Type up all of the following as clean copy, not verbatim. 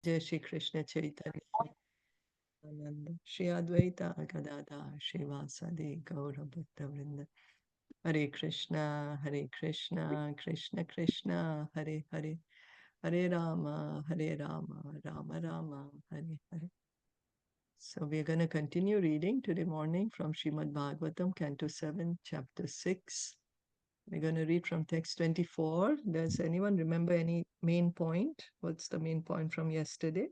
Jai Shri Krishna Chaitanya Nanda Shri Advaita Gadada Shivasadi Gaura Bhakta Vrinda Hare Krishna Krishna Krishna Hare Hare Hare Rama Rama Rama Hare Hare. So we're going to continue reading today morning from Srimad Bhagavatam, Canto 7, Chapter 6. We're going to read from text 24. Does anyone remember any main point? What's the main point from yesterday?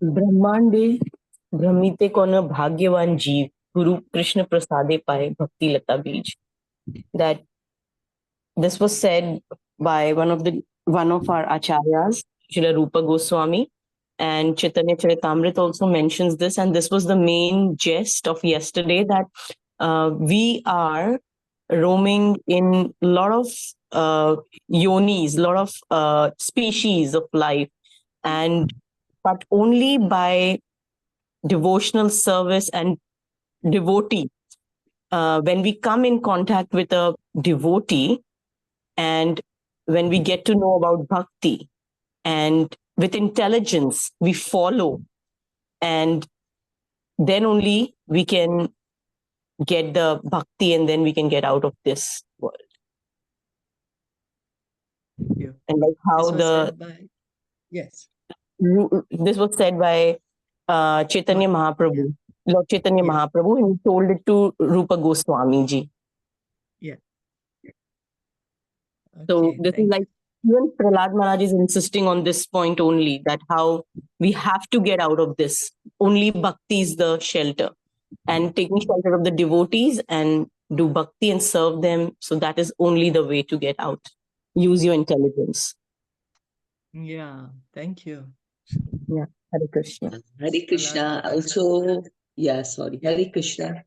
ब्रह्मांडे भ्रमिते कौन भाग्यवान जीव गुरु कृष्ण प्रसादे पाए भक्ति लता बीज. That this was said by one of our acharyas, Srila Rupa Goswami, and Caitaniya Caritamita also mentions this, and this was the main gist of yesterday, that we are roaming in a lot of yonis, lot of species of life, but only by devotional service and devotee. When we come in contact with a devotee, and when we get to know about bhakti, and with intelligence we follow, and then only we can get the bhakti, and then we can get out of this world. Yeah. And like how yes, this was said by Caitanya Mahaprabhu, Lord Chaitanya Mahaprabhu, and he told it to Rupa Goswami ji. Yeah. So this is like, even Prahlāda Mahārāja is insisting on this point only, that how we have to get out of this. Only bhakti is the shelter, and taking shelter of the devotees and do bhakti and serve them. So that is only the way to get out. Use your intelligence. Yeah, thank you. Yeah, Hare Krishna. Hare Krishna. Also, Hare Krishna.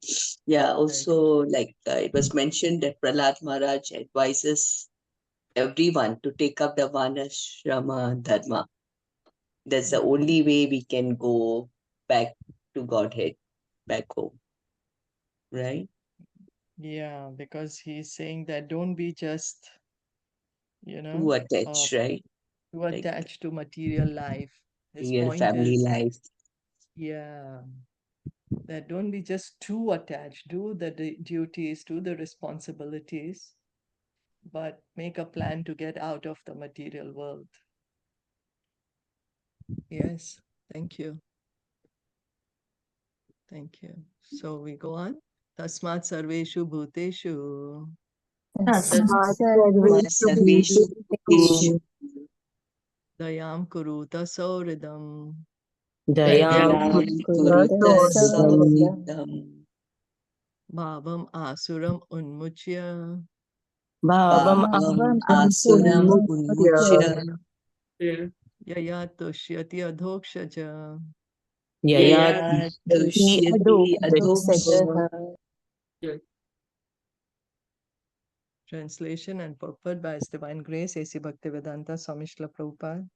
Yeah, also, like it was mentioned that Prahlāda Maharaj advises everyone to take up the Varnashrama Dharma. That's the only way we can go back to Godhead, back home. Right? Yeah, because he's saying that don't be just, Too attached, right? Too attached to material life. His Real point family is, life. yeah, that don't be just too attached. Do the duties, do the responsibilities, but make a plan to get out of the material world. Yes, thank you. Thank you. So we go on. Tasmat sarveshu bhuteshu. Dayam kuruta sauridam. Bhavam asuram unmuchya. Yaya tushyati adhokshaja. Translation and purport by His Divine Grace, A.C. Bhaktivedanta Swami Srila Prabhupada.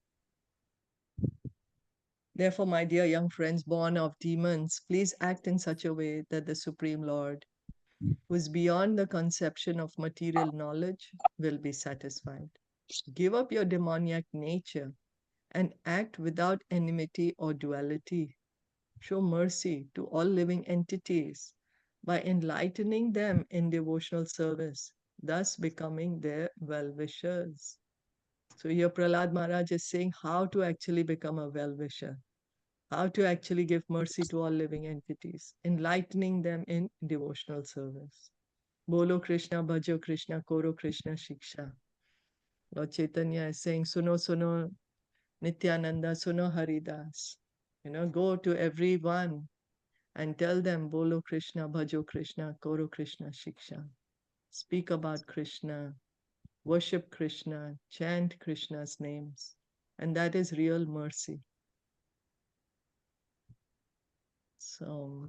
Therefore, my dear young friends born of demons, please act in such a way that the Supreme Lord, who is beyond the conception of material knowledge, will be satisfied. Give up your demoniac nature and act without enmity or duality. Show mercy to all living entities by enlightening them in devotional service, thus becoming their well-wishers. So here Prahlāda Maharaj is saying how to actually become a well-wisher, how to actually give mercy to all living entities, enlightening them in devotional service. Bolo Krishna, Bhajo Krishna, Koro Krishna Shiksha. Lord Chaitanya is saying, Suno, Suno, Nityananda, Suno Haridas. Go to everyone and tell them, Bolo Krishna, Bhajo Krishna, Koro Krishna Shiksha. Speak about Krishna, worship Krishna, chant Krishna's names. And that is real mercy. So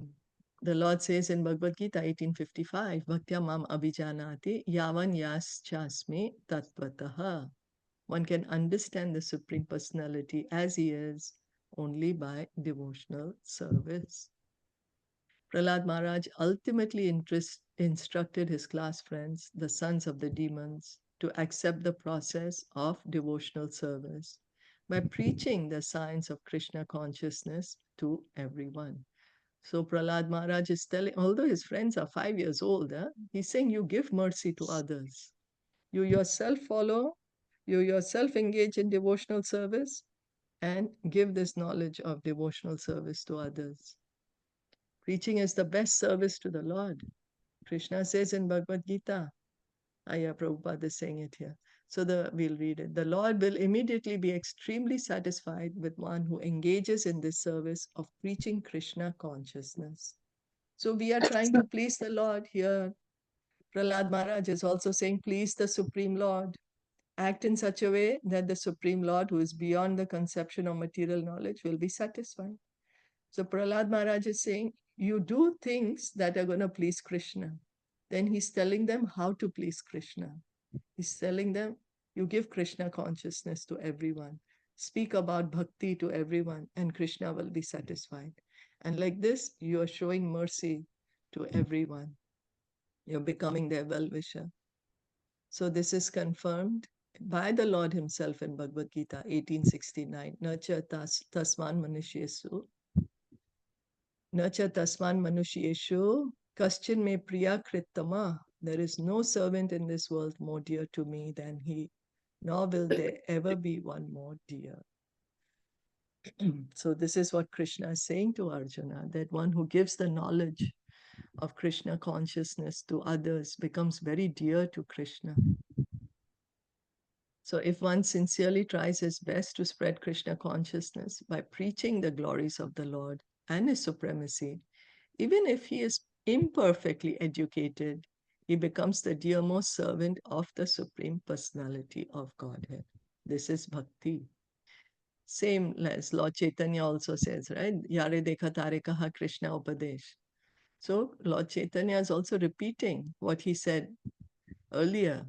the Lord says in Bhagavad Gita 18:55, Bhaktya mam abhijanati yavan yaschasmi tatvataha. One can understand the Supreme Personality as He is only by devotional service. Prahlāda Maharaj ultimately instructed his class friends, the sons of the demons, to accept the process of devotional service by preaching the science of Krishna consciousness to everyone. So Prahlāda Maharaj is telling, although his friends are 5 years old, he's saying, you give mercy to others. You yourself follow, you yourself engage in devotional service, and give this knowledge of devotional service to others. Preaching is the best service to the Lord. Krishna says in Bhagavad Gita, Prabhupada is saying it here. So we'll read it. The Lord will immediately be extremely satisfied with one who engages in this service of preaching Krishna consciousness. So we are trying to please the Lord here. Prahlāda Maharaj is also saying, please the Supreme Lord. Act in such a way that the Supreme Lord, who is beyond the conception of material knowledge, will be satisfied. So Prahlāda Maharaj is saying, you do things that are going to please Krishna. Then he's telling them how to please Krishna. He's telling them, you give Krishna consciousness to everyone. Speak about bhakti to everyone, and Krishna will be satisfied. And like this, you are showing mercy to everyone. You're becoming their well-wisher. So this is confirmed by the Lord himself in Bhagavad Gita 1869. Nacha tasman manushyeshu. Nacha tasman manushyeshu. Kaschin me priya krittama. There is no servant in this world more dear to me than he, nor will there ever be one more dear. So this is what Krishna is saying to Arjuna, that one who gives the knowledge of Krishna consciousness to others becomes very dear to Krishna. So if one sincerely tries his best to spread Krishna consciousness by preaching the glories of the Lord and his supremacy, even if he is imperfectly educated, he becomes the dearmost servant of the Supreme Personality of Godhead. This is bhakti. Same as Lord Chaitanya also says, right? Yare dekha tare kaha Krishna upadesh. So Lord Chaitanya is also repeating what he said earlier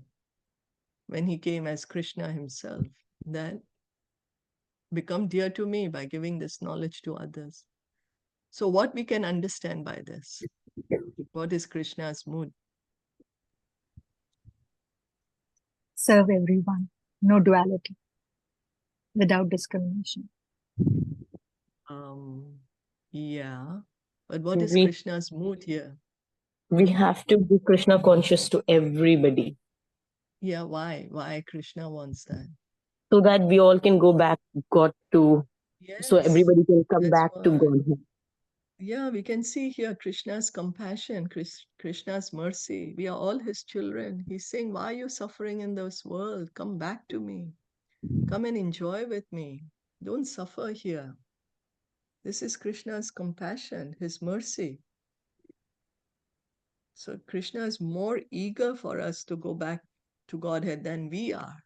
when he came as Krishna himself, that become dear to me by giving this knowledge to others. So what we can understand by this? What is Krishna's mood? Serve everyone, no duality, without discrimination. Yeah, but what is We, Krishna's mood here? we have to be Krishna conscious to everybody Yeah, why Krishna wants that? so that we all can go back God to, so Yes, everybody can come that's back to what. God. Yeah, we can see here Krishna's compassion, Krishna's mercy. We are all his children. He's saying, why are you suffering in this world? Come back to me. Come and enjoy with me. Don't suffer here. This is Krishna's compassion, his mercy. So Krishna is more eager for us to go back to Godhead than we are.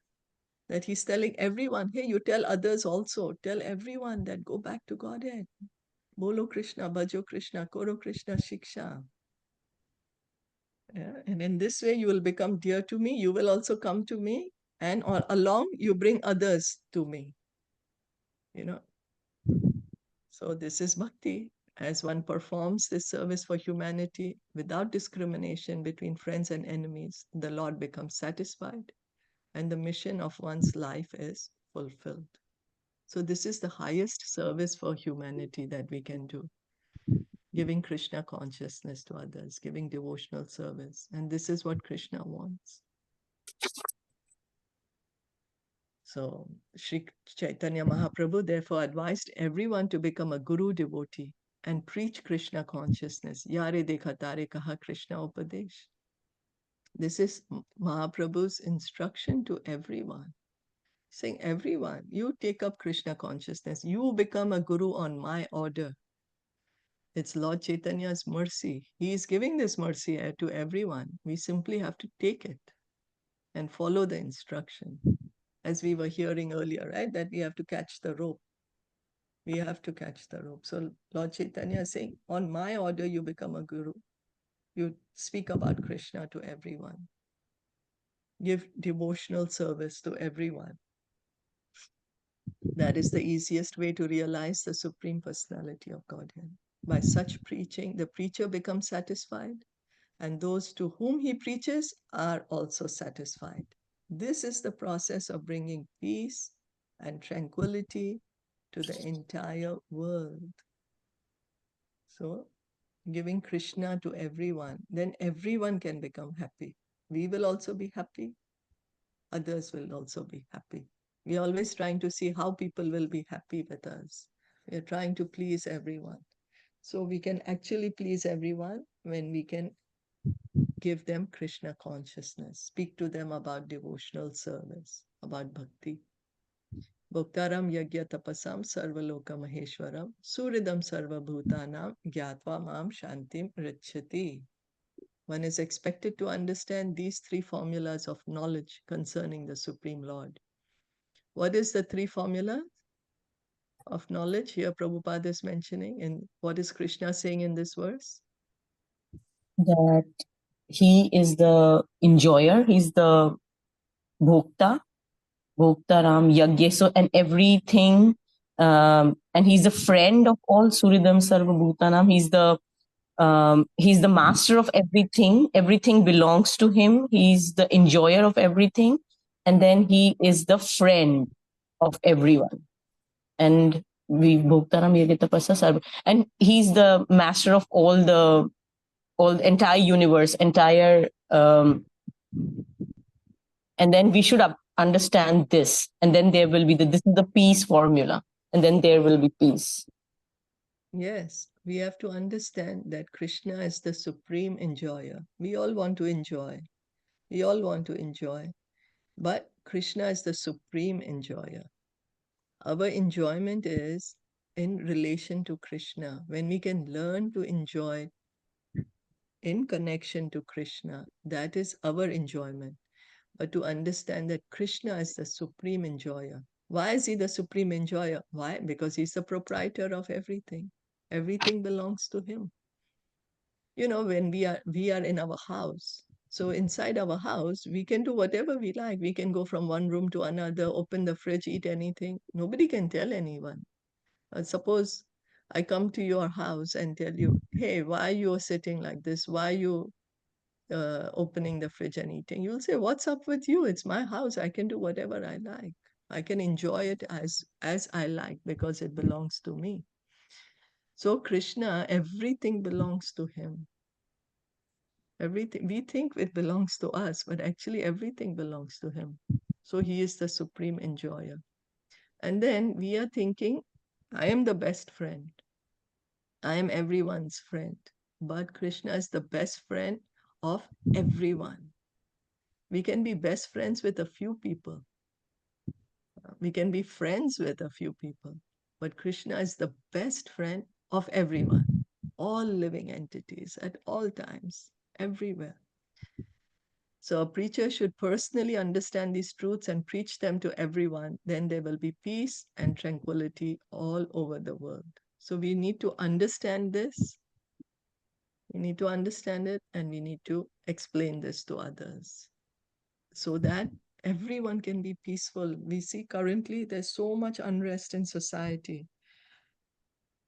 That he's telling everyone, hey, you tell others also, tell everyone that go back to Godhead. Bolo Krishna, Bhajo Krishna, Koro Krishna Shiksha. Yeah? And in this way, you will become dear to me. You will also come to me, and along you bring others to me. So this is bhakti. As one performs this service for humanity without discrimination between friends and enemies, the Lord becomes satisfied and the mission of one's life is fulfilled. So this is the highest service for humanity that we can do. Giving Krishna consciousness to others, giving devotional service. And this is what Krishna wants. So Sri Chaitanya Mahaprabhu therefore advised everyone to become a guru devotee and preach Krishna consciousness. Yare dekha tare kaha Krishna upadesh. This is Mahaprabhu's instruction to everyone. Saying, everyone, you take up Krishna consciousness. You become a guru on my order. It's Lord Chaitanya's mercy. He is giving this mercy to everyone. We simply have to take it and follow the instruction. As we were hearing earlier, right? That we have to catch the rope. We have to catch the rope. So Lord Chaitanya is saying, on my order, you become a guru. You speak about Krishna to everyone. Give devotional service to everyone. That is the easiest way to realize the Supreme Personality of Godhead. By such preaching, the preacher becomes satisfied, and those to whom he preaches are also satisfied. This is the process of bringing peace and tranquility to the entire world. So, giving Krishna to everyone, then everyone can become happy. We will also be happy, others will also be happy. We are always trying to see how people will be happy with us. We are trying to please everyone. So we can actually please everyone when we can give them Krishna consciousness, speak to them about devotional service, about bhakti. Bhoktaram yagya tapasam sarvaloka maheshwaram suridam sarva bhutanam gyatva mam shantim richati. One is expected to understand these three formulas of knowledge concerning the Supreme Lord. What is the three formulas of knowledge here Prabhupada is mentioning? And what is Krishna saying in this verse? That he is the enjoyer, he's the bhokta, Bhoktaram, Yagya, so and everything, and he's a friend of all Suridam Sarva Bhutanam. He's the master of everything. Everything belongs to him. He's the enjoyer of everything, and then he is the friend of everyone. And we Bhoktaram Yagya Tapasa Sarva, and he's the master of all the entire universe, entire. And then we should understand this, and then there will be this is the peace formula, and then there will be peace. Yes, we have to understand that Krishna is the supreme enjoyer. We all want to enjoy. We all want to enjoy. But Krishna is the supreme enjoyer. Our enjoyment is in relation to Krishna. When we can learn to enjoy in connection to Krishna, that is our enjoyment. But to understand that Krishna is the supreme enjoyer. Why is he the supreme enjoyer? Why? Because he's the proprietor of everything. Everything belongs to him. You know, when we are in our house, so inside our house we can do whatever we like. We can go from one room to another, open the fridge, eat anything. Nobody can tell anyone. Suppose I come to your house and tell you, hey, why you are sitting like this? Why you opening the fridge and eating? You'll say, what's up with you? It's my house. I can do whatever I like. I can enjoy it as I like because it belongs to me. So Krishna, everything belongs to him. Everything, we think it belongs to us, but actually everything belongs to him. So he is the supreme enjoyer. And then we are thinking, I am the best friend. I am everyone's friend. But Krishna is the best friend of everyone. We can be best friends with a few people. We can be friends with a few people. But Krishna is the best friend of everyone, all living entities at all times, everywhere. So a preacher should personally understand these truths and preach them to everyone. Then there will be peace and tranquility all over the world. So we need to understand this. We need to understand it, and we need to explain this to others so that everyone can be peaceful. We see currently there's so much unrest in society.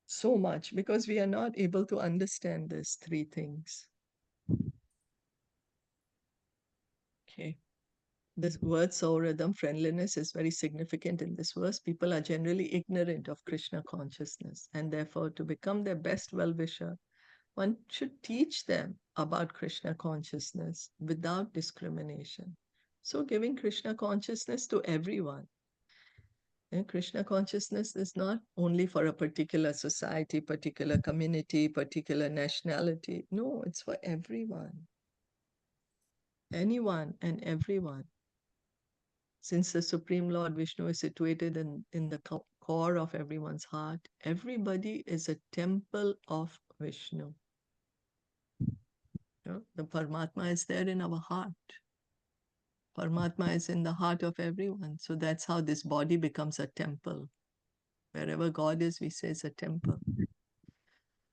So much because we are not able to understand these three things. Okay. This word Sauradam, friendliness, is very significant in this verse. People are generally ignorant of Krishna consciousness, and therefore, to become their best well-wisher, one should teach them about Krishna consciousness without discrimination. So, giving Krishna consciousness to everyone. And Krishna consciousness is not only for a particular society, particular community, particular nationality. No, it's for everyone. Anyone and everyone. Since the Supreme Lord Vishnu is situated in the core of everyone's heart, everybody is a temple of Vishnu. You know, the Paramatma is there in our heart. Paramatma is in the heart of everyone. So that's how this body becomes a temple. Wherever God is, we say it's a temple.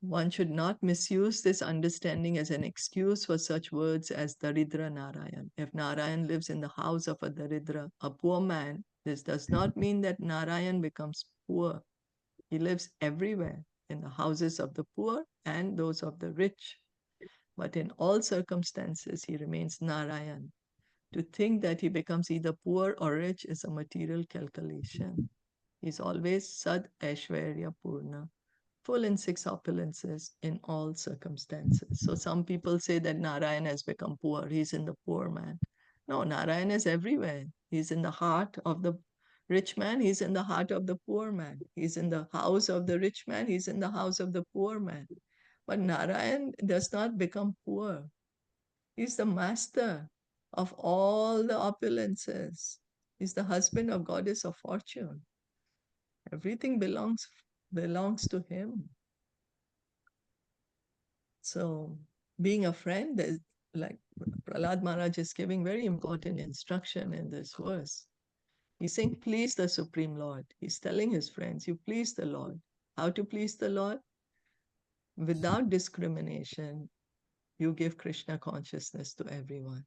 One should not misuse this understanding as an excuse for such words as Daridra Narayan. If Narayan lives in the house of a Daridra, a poor man, this does not mean that Narayan becomes poor. He lives everywhere. in the houses of the poor and those of the rich. But in all circumstances, he remains Narayan. To think that he becomes either poor or rich is a material calculation. He's always Sad Aishwarya Purna, full in six opulences in all circumstances. So some people say that Narayan has become poor. He's in the poor man. No, Narayan is everywhere. He's in the heart of the rich man. He's in the heart of the poor man. He's in the house of the rich man. He's in the house of the poor man. But Narayan does not become poor. He's the master of all the opulences. He's the husband of goddess of fortune. Everything belongs to him. So being a friend is like Prahlāda Maharaj is giving very important instruction in this verse. He's saying, please the Supreme Lord. He's telling his friends, you please the Lord. How to please the Lord? Without discrimination, you give Krishna consciousness to everyone.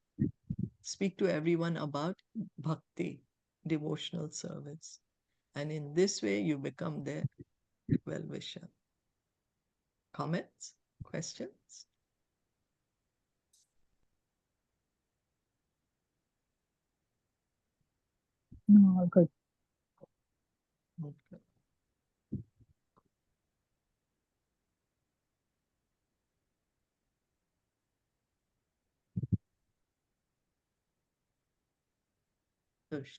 Speak to everyone about bhakti, devotional service. And in this way, you become their well-wisher. Comments? Questions? No, all good. Okay.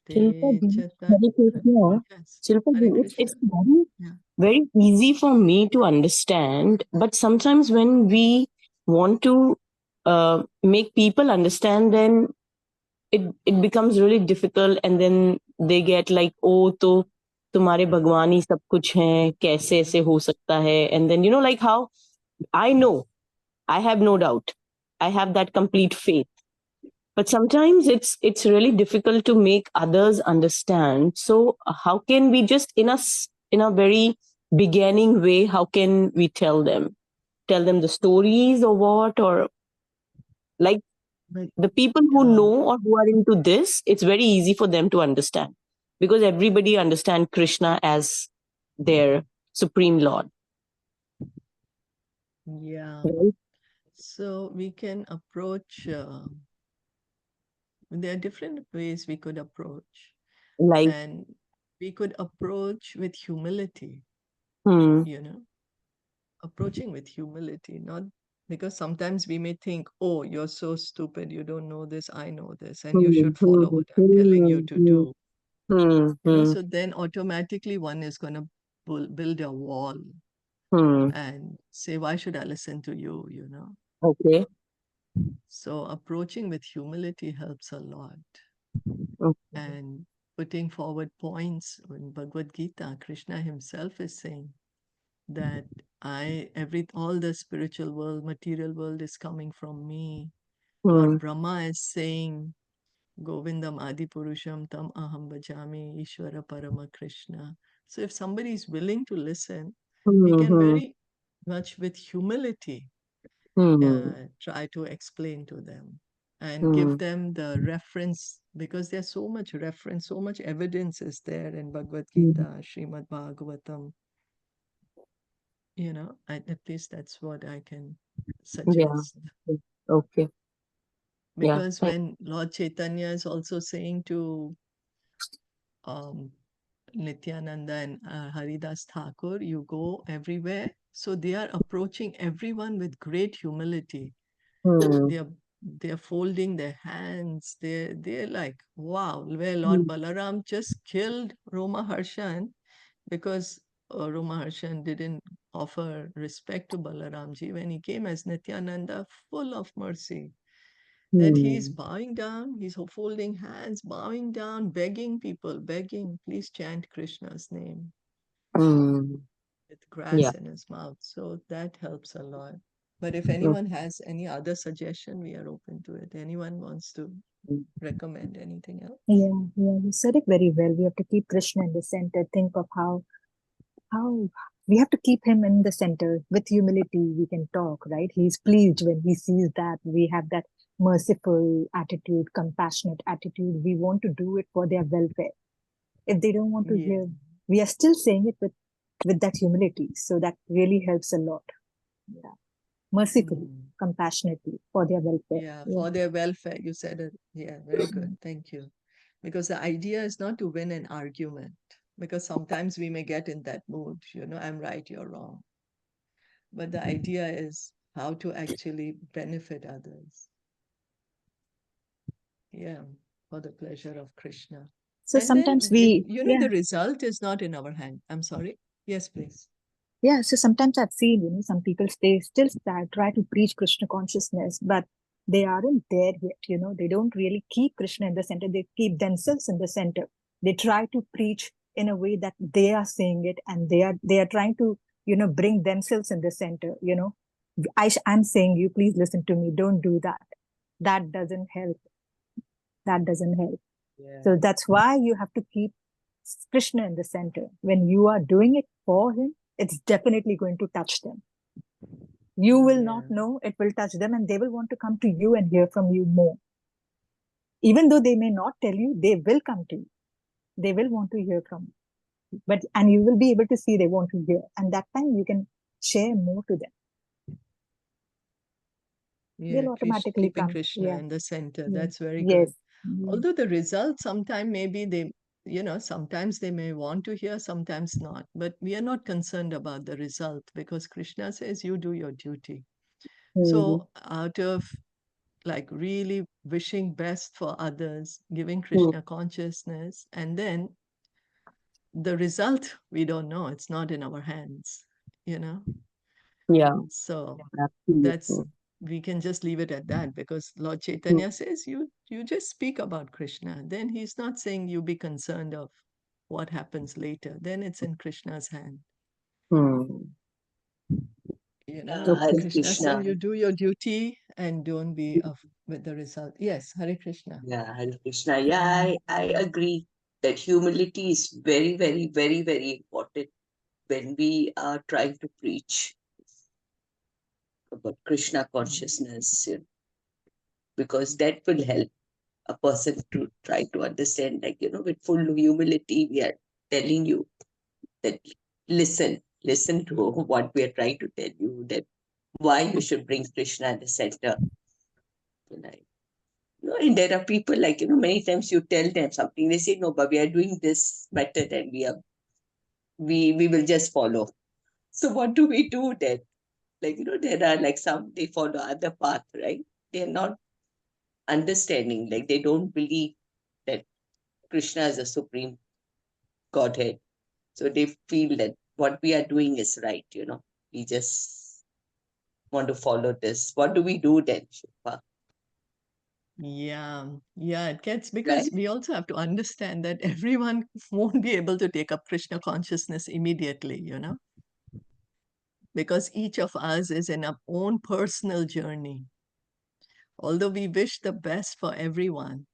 Shilpa ji, Tushte Hare Krishna. Yes. Shilpa Hare ji, it's Krishna. very, Yeah. very easy for me to understand, but sometimes when we want to make people understand, then it becomes really difficult, and then they get like, oh, तो तुम्हारे भगवान ही सब कुछ हैं, कैसे ऐसे हो सकता है? And then, like how I know, I have no doubt, I have that complete faith. But sometimes it's really difficult to make others understand. So how can we just in a very beginning way, how can we tell them the stories or what, or like But, the people who know or who are into this, it's very easy for them to understand because everybody understands Krishna as their supreme Lord. yeah. Right? So we can approach, there are different ways we could approach. Like, And we could approach with humility, hmm, approaching with humility, not because sometimes we may think, oh, you're so stupid, you don't know this, I know this, and you hmm, should follow what I'm telling you to hmm, do. hmm, hmm, So then automatically one is going to build a wall hmm. and say, why should I listen to you, Okay. So approaching with humility helps a lot. Okay. And putting forward points in Bhagavad Gita, Krishna himself is saying that all the spiritual world, material world is coming from me. Lord Brahma is saying, Govindam Adipurusham Tam Aham Bhajami Ishvara Parama Krishna. So if somebody is willing to listen, we can very much with humility try to explain to them and give them the reference, because there's so much reference, so much evidence is there in Bhagavad Gita, Srimad Bhagavatam. At least that's what I can Yeah. suggest. Okay. Yeah. Because when Lord Chaitanya is also saying to Nityananda and Haridas Thakur, you go everywhere. So they are approaching everyone with great humility. They're folding their hands. They're like, wow, where Lord Balaram just killed Romaharshan because Romaharshan didn't offer respect to Balaramji when he came as Nityananda, full of mercy. That he's bowing down, he's folding hands, bowing down, begging people, begging, please chant Krishna's name with grass in his mouth. So that helps a lot. But if anyone has any other suggestion, we are open to it. Anyone wants to recommend anything else? Yeah, you said it very well. We have to keep Krishna in the center. Think of how we have to keep him in the center. With humility, we can talk, right? He's pleased when he sees that we have that merciful attitude, compassionate attitude. We want to do it for their welfare. If they don't want to hear, we are still saying it with with that humility. So that really helps a lot. Yeah. Mercifully, compassionately, for their welfare. Yeah, for their welfare. You said it. Yeah, very good. Thank you. Because the idea is not to win an argument, because sometimes we may get in that mood, I'm right, you're wrong. But the idea is how to actually benefit others. Yeah, for the pleasure of Krishna. So And sometimes then, yeah. the result is not in our hand. I'm sorry. Yes, please. Yeah, so sometimes I've seen, some people still try to preach Krishna consciousness, but they aren't there yet, they don't really keep Krishna in the center. They keep themselves in the center. They try to preach in a way that they are saying it, and they are trying to, bring themselves in the center. I'm saying, you please listen to me. Don't do that. That doesn't help. That doesn't help. Yeah. So that's why you have to keep Krishna in the center. When you are doing it for him, it's definitely going to touch them. You will not know, it will touch them, and they will want to come to you and hear from you more. Even though they may not tell you, they will come to you. They will want to hear from you. And you will be able to see they want to hear. And that time you can share more to them. Yeah, They'll automatically keeping come. Krishna in the center. Yeah. That's very Yes. good. Although the result, sometimes maybe they, sometimes they may want to hear, sometimes not. But we are not concerned about the result, because Krishna says you do your duty. So out of like really wishing best for others, giving Krishna consciousness, and then the result, we don't know. It's not in our hands, Yeah, So that's, absolutely. we can just leave it at that, because Lord Chaitanya says you just speak about Krishna. Then he's not saying you be concerned of what happens later. Then it's in Krishna's hand. Okay. Hare Krishna Krishna. says you do your duty and don't be with the result. Yes, Hare Krishna. Yeah, Hare Krishna. Yeah, I agree that humility is very, very, very, very important when we are trying to preach about Krishna consciousness, because that will help a person to try to understand, like, with full humility, we are telling you that listen to what we are trying to tell you, that why you should bring Krishna at the center. And there are people, like, many times you tell them something, they say, no, but we are doing this method and we will just follow. So what do we do then? Like, there are like some, they follow other path, right? They're not understanding, like they don't believe that Krishna is the supreme Godhead. So they feel that what we are doing is right, we just want to follow this. What do we do then, Shilpa? Yeah, it gets, because Right? we also have to understand that everyone won't be able to take up Krishna consciousness immediately, because each of us is in our own personal journey. Although we wish the best for everyone,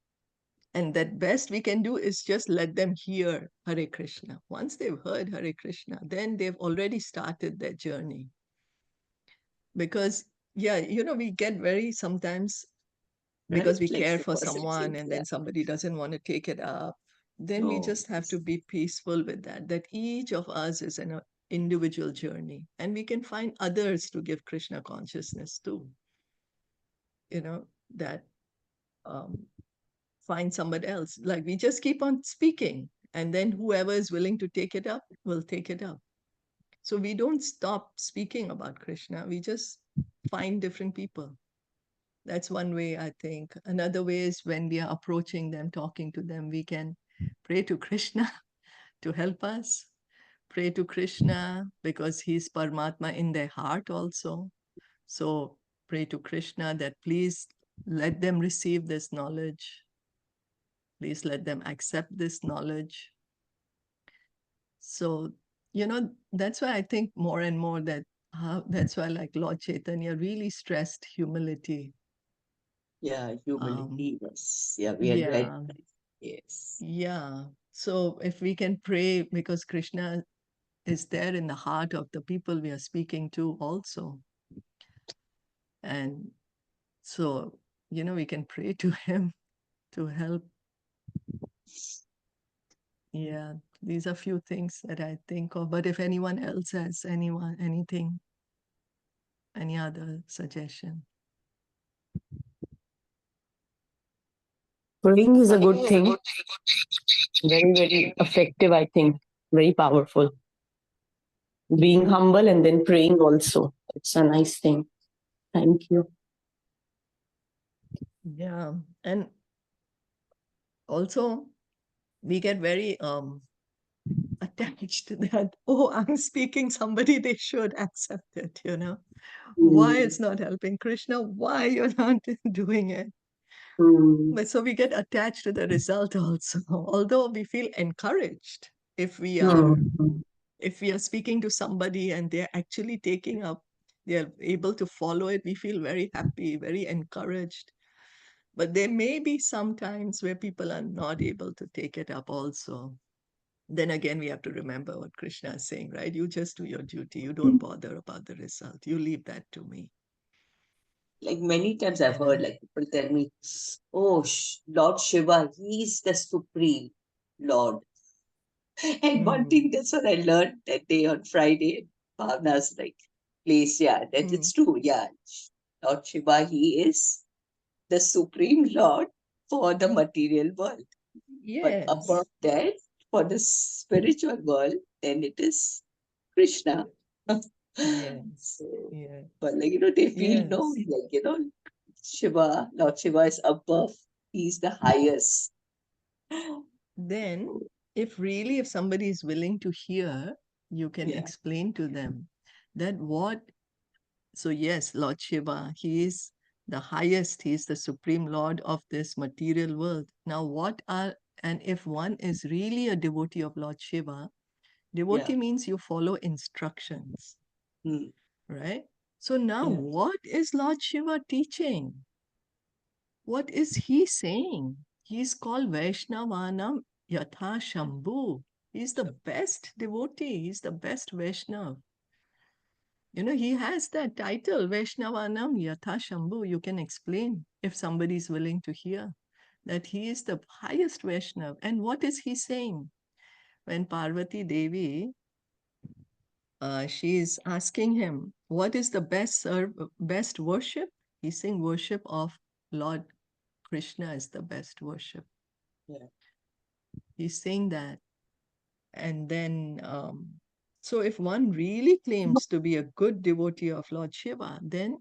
and that best we can do is just let them hear Hare Krishna. Once they've heard Hare Krishna, then they've already started their journey. Because, we get very sometimes, because Right? we Like care the for person someone says, and yeah. then somebody doesn't want to take it up, then we No. just have to be peaceful with that each of us is in an individual journey, and we can find others to give Krishna consciousness to, that find somebody else. Like, we just keep on speaking, and then whoever is willing to take it up will take it up. So we don't stop speaking about Krishna. We just find different people. That's one way, I think. Another way is when we are approaching them, talking to them, we can pray to Krishna to help us. Pray to Krishna because he's Paramatma in their heart also. So pray to Krishna that please let them receive this knowledge. Please let them accept this knowledge. So, that's why I think more and more that's why, like, Lord Chaitanya really stressed humility. Yeah, humility. Yes. Yeah, we had read. Yeah, Yes. yeah. So if we can pray, because Krishna is there in the heart of the people we are speaking to also. And so, we can pray to him to help. Yeah. these are few things that I think of. But if anyone else has anything, any other suggestion? Praying is a good thing. Very, very effective, I think. Very powerful. Being humble and then praying also. It's a nice thing. Thank you. Yeah. And also we get very attached to that. Oh, I'm speaking somebody, they should accept it, you know. Why it's not helping Krishna? Why you're not doing it? But so we get attached to the result also, although we feel encouraged if we are speaking to somebody and they're actually taking up, they're able to follow it, we feel very happy, very encouraged. But there may be some times where people are not able to take it up also. Then again, we have to remember what Krishna is saying, right? You just do your duty. You don't bother about the result. You leave that to me. Like many times I've heard like people tell me, oh, Lord Shiva, he's the supreme Lord. And one thing, that's what I learned that day on Friday, Bhavna's like place, yeah, that it's true. Yeah, Lord Shiva, he is the supreme Lord for the material world. Yes. But above that, for the spiritual world, then it is Krishna. Yes. So, Yes. but like, you know, they feel Yes. no, like, you know, Shiva, Lord Shiva is above. He's the highest. Then, if somebody is willing to hear, you can Yeah. explain to them that so yes, Lord Shiva, he is the highest, he is the supreme Lord of this material world. Now, and if one is really a devotee of Lord Shiva, devotee means you follow instructions, right? So now, what is Lord Shiva teaching? What is he saying? He's called Vaishnavanam Yatha Shambhu. He's the best devotee. He's the best Vaishnav. You know, he has that title, Vaishnavanam Yatha Shambhu. You can explain if somebody is willing to hear that he is the highest Vaishnav. And what is he saying? When Parvati Devi, she is asking him, what is the best worship? He's saying worship of Lord Krishna is the best worship. Yeah. He's saying that. And then, so if one really claims to be a good devotee of Lord Shiva, then,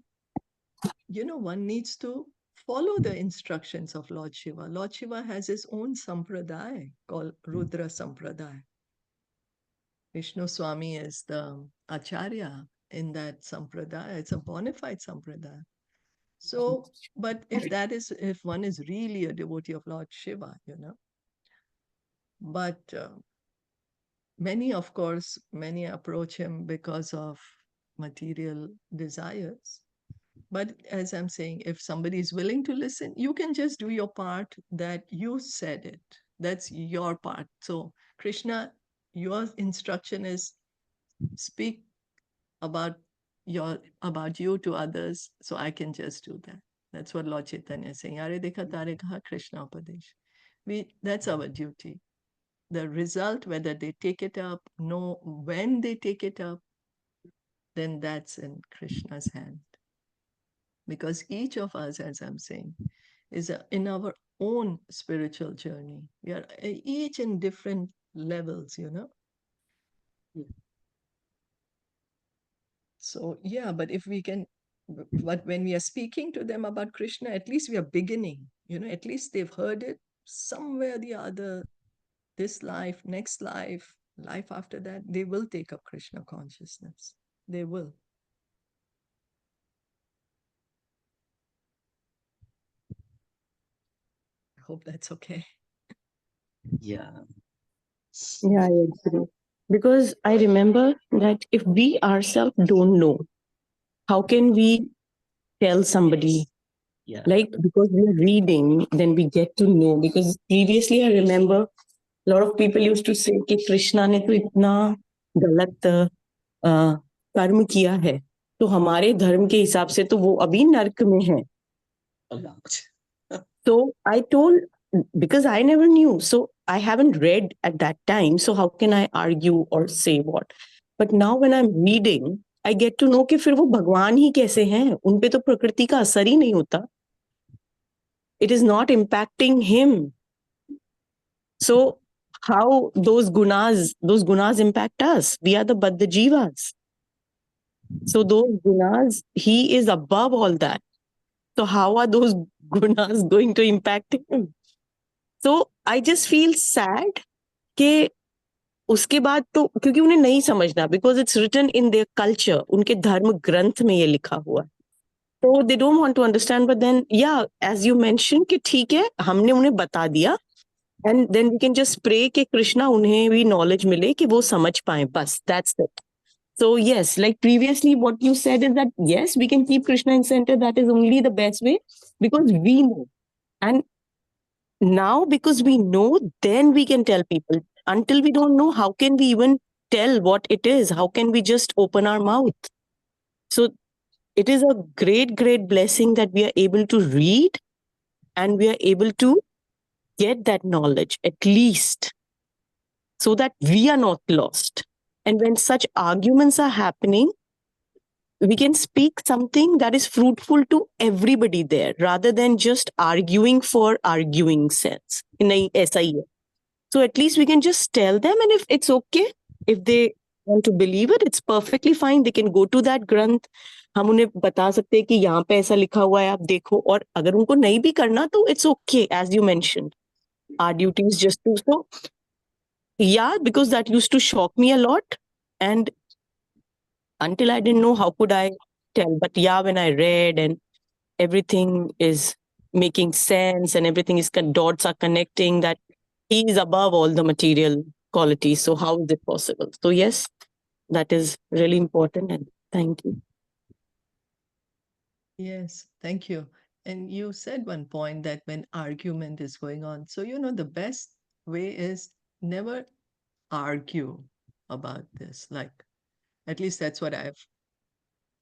you know, one needs to follow the instructions of Lord Shiva. Lord Shiva has his own sampradaya called Rudra Sampradaya. Vishnu Swami is the Acharya in that sampradaya. It's a bona fide sampradaya. So, but if one is really a devotee of Lord Shiva, you know, but many approach him because of material desires. But as I'm saying, if somebody is willing to listen, you can just do your part that you said it. That's your part. So, Krishna, your instruction is speak about you to others, so I can just do that. That's what Lord Chaitanya is saying. Yare dekha tare kaha Krishna upadesh. That's our duty. The result, whether they take it up, know when they take it up, then that's in Krishna's hand. Because each of us, as I'm saying, is in our own spiritual journey. We are each in different levels, you know. So, yeah, but when we are speaking to them about Krishna, at least we are beginning, you know, at least they've heard it somewhere or the other, this life, next life, life after that, they will take up Krishna consciousness. They will. I hope that's okay. Yeah. Yeah, I agree. Because I remember that if we ourselves don't know, how can we tell somebody? Yeah. Like, because we are reading, then we get to know. Because previously, I remember a lot of people used to say कि कृष्णा ने तो इतना गलत कर्म किया है, तो हमारे धर्म के हिसाब से तो वो अभी नरक में है. So I told, because I never knew, so I haven't read at that time, so how can I argue or say what? But now when I'm reading, I get to know कि फिर वो भगवान ही कैसे हैं, उन पे तो प्रकृति का असर ही नहीं होता. It is not impacting him. So how those gunas impact us? We are the Baddha Jivas. So those gunas, he is above all that. So how are those gunas going to impact him? So I just feel sad कि उसके बाद तो क्योंकि उन्हें नहीं समझना, because it's written in their culture, उनके धर्म ग्रंथ में ये लिखा हुआ है. So they don't want to understand, but then yeah, as you mentioned कि ठीक है, हमने उन्हें बता दिया, and then we can just pray कि कृष्णा उन्हें भी knowledge मिले कि वो समझ पाए, बस, that's it. So yes, like previously what you said is that yes, we can keep Krishna in center, that is only the best way, because we know. And now because we know, then we can tell people. Until we don't know, how can we even tell what it is? How can we just open our mouth? So it is a great, great blessing that we are able to read and we are able to get that knowledge, at least, so that we are not lost. And when such arguments are happening, we can speak something that is fruitful to everybody there, rather than just arguing for arguing sense. नहीं, ऐसा ही है. So at least we can just tell them, and if it's okay, if they want to believe it, it's perfectly fine. They can go to that granth. हम उन्हें बता सकते हैं कि यहाँ पे ऐसा लिखा हुआ है, आप देखो. और अगर उनको नहीं भी करना तो it's okay, as you mentioned. Our duty is just to. So yeah, because that used to shock me a lot, and until I didn't know how could I tell. But yeah, when I read and everything is making sense and everything is dots are connecting, that he is above all the material qualities. So how is it possible? So yes, that is really important, and thank you. Yes, thank you. And you said one point that when argument is going on, so the best way is never argue about this. Like, at least that's what I've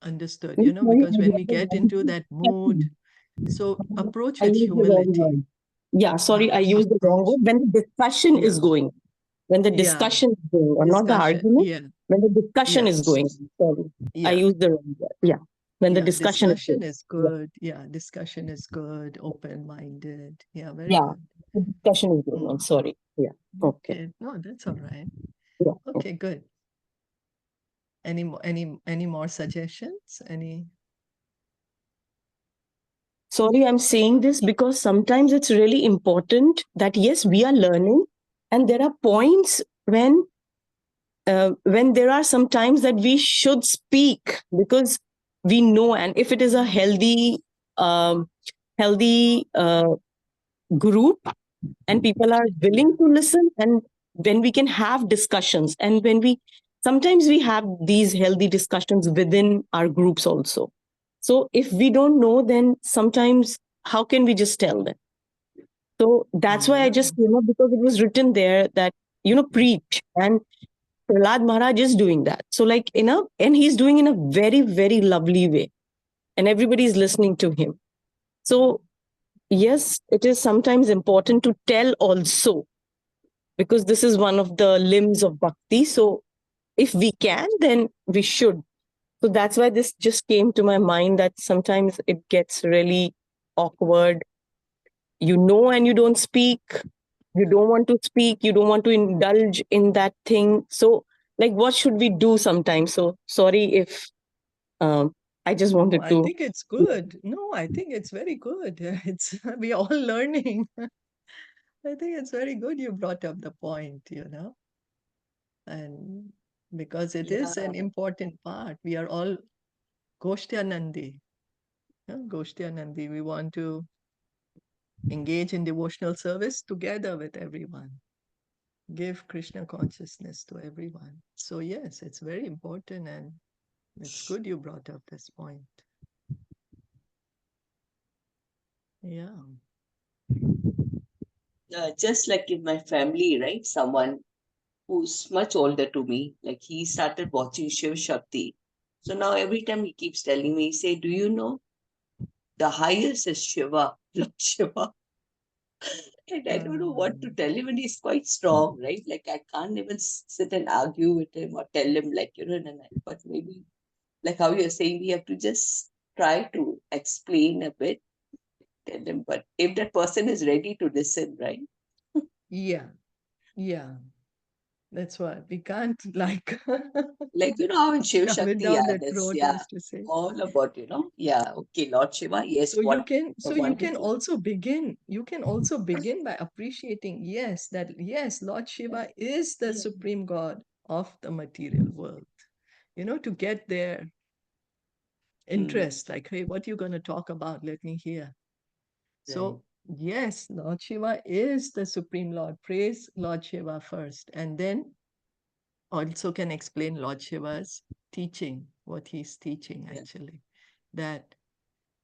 understood, because when we get into that mood, so approach I with used the wrong humility. word. Yeah, sorry, I used the wrong word. When the discussion is going, when the discussion is going, or not the argument, Yeah, when the discussion yeah, is going. Sorry, I yeah, used the wrong word. Yeah, when the yeah. discussion is going. is good. Yeah, discussion is good. Open-minded. Yeah, very Yeah, good. the discussion is going on. Sorry. Yeah, okay. No, that's all right. Yeah. Okay, good. Any more suggestions? Sorry, I'm saying this because sometimes it's really important that yes, we are learning, and there are points when there are some times that we should speak because we know, and if it is a healthy group and people are willing to listen, and when we can have discussions, and when we sometimes we have these healthy discussions within our groups also. So if we don't know, then sometimes how can we just tell them? So that's why I just came up, because it was written there that preach, and Prahlāda Mahārāja is doing that. So like and he's doing in a very, very lovely way, and everybody is listening to him. So yes, it is sometimes important to tell also, because this is one of the limbs of bhakti. So if we can, then we should. So that's why this just came to my mind, that sometimes it gets really awkward. And you don't speak. You don't want to speak. You don't want to indulge in that thing. So like, what should we do sometimes? So sorry if I just wanted I to. think it's good. No, I think it's very good. It's we all learning. I think it's very good you brought up the point, and because it is an important part. We are all Goshtyanandi. Goshtyanandi. We want to engage in devotional service together with everyone. Give Krishna consciousness to everyone. So yes, it's very important, and it's good you brought up this point. Yeah. Just like in my family, right? Someone who's much older to me, like he started watching Shiv Shakti. So now every time he keeps telling me, he say, do you know the highest is Shiva, Lord Shiva. And I don't know what to tell him, and he's quite strong, right? Like I can't even sit and argue with him or tell him, like, but maybe like how you're saying, we have to just try to explain a bit, tell him. But if that person is ready to listen, right? Yeah, yeah. That's what we can't like Like, how in Shiv shove it Shakti, down yeah, their that's, throat, yeah, as to say. all about, yeah, okay, Lord Shiva, yes, So what a you can wonderful. also begin. You can also begin by appreciating, yes, that yes, Lord Shiva is the supreme God of the material world. To get their interest, like, hey, what are you going to talk about? Let me hear. So, yes, Lord Shiva is the Supreme Lord. Praise Lord Shiva first, and then also can explain Lord Shiva's teaching, what he's teaching actually. That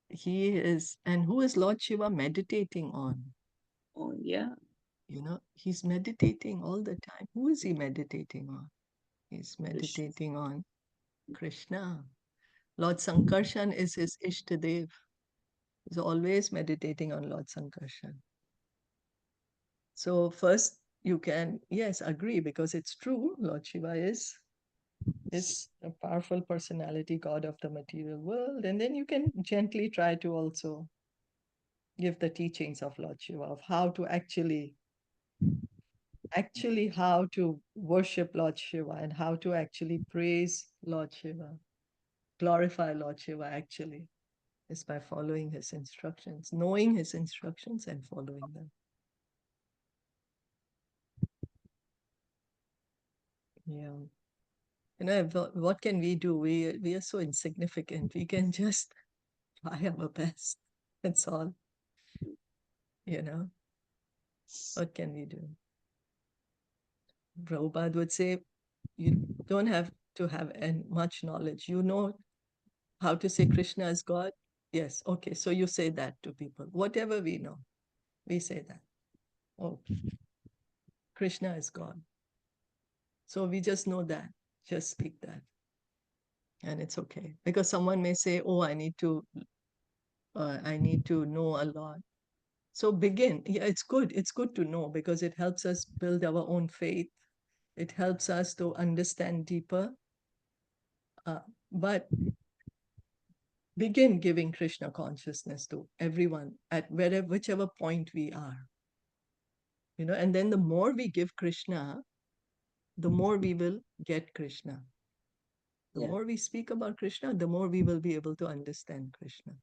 he is, and who is Lord Shiva meditating on? Oh, yeah. He's meditating all the time. Who is he meditating on? He's meditating on Krishna. Lord Sankarshan is his Ishtadev. He's always meditating on Lord Sankarshan. So first you can, yes, agree, because it's true, Lord Shiva is a powerful personality, God of the material world. And then you can gently try to also give the teachings of Lord Shiva, of how to actually how to worship Lord Shiva and how to actually praise Lord Shiva, glorify Lord Shiva actually, is by following his instructions, knowing his instructions and following them. Yeah. What can we do? We are so insignificant. We can just try our best. That's all. What can we do? Prabhupada would say, you don't have to have much knowledge. You know how to say Krishna is God? Yes. Okay. So you say that to people. Whatever we know, we say that. Oh, Krishna is God. So we just know that. Just speak that. And it's okay. Because someone may say, oh, I need to know a lot. So begin. Yeah, it's good. It's good to know, because it helps us build our own faith. It helps us to understand deeper. But begin giving Krishna consciousness to everyone at whichever point we are. And then the more we give Krishna, the more we will get Krishna. The more we speak about Krishna, the more we will be able to understand Krishna.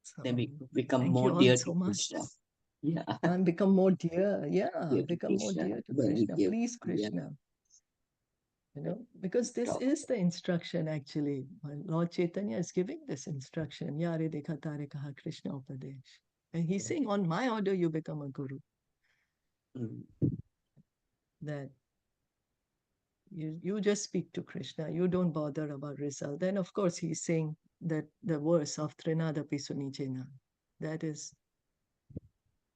So, then we become thank more you all dear so to much. Krishna. Yeah. And become more dear. Yeah, Dear to become more Krishna, dear to when we Krishna. give. Please, Krishna. Because this is the instruction actually. Lord Chaitanya is giving this instruction. Yare dekha tare kaha Krishna upadesh. And he's saying, on my order, you become a guru. That you just speak to Krishna. You don't bother about result. Then, of course, he's saying that the verse of Trinadapi Sunichena, that is,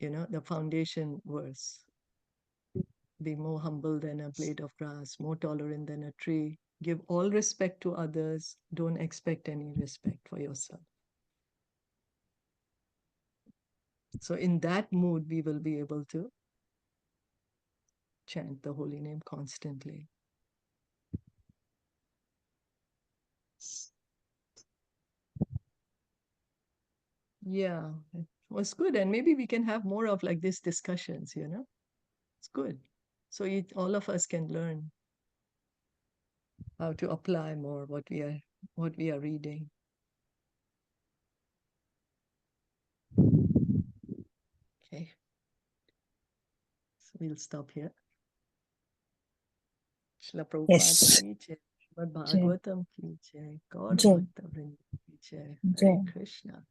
the foundation verse. Be more humble than a blade of grass, more tolerant than a tree. Give all respect to others. Don't expect any respect for yourself. So in that mood, we will be able to chant the holy name constantly. Yeah, it was good. And maybe we can have more of like these discussions, It's good. So all of us can learn how to apply more what we are reading. Okay. So we'll stop here. Srila Prabhupada ki jai. Srimad Bhagavatam ki jai. Gaur Bhakta Vrinda ki jai. Hare Krishna.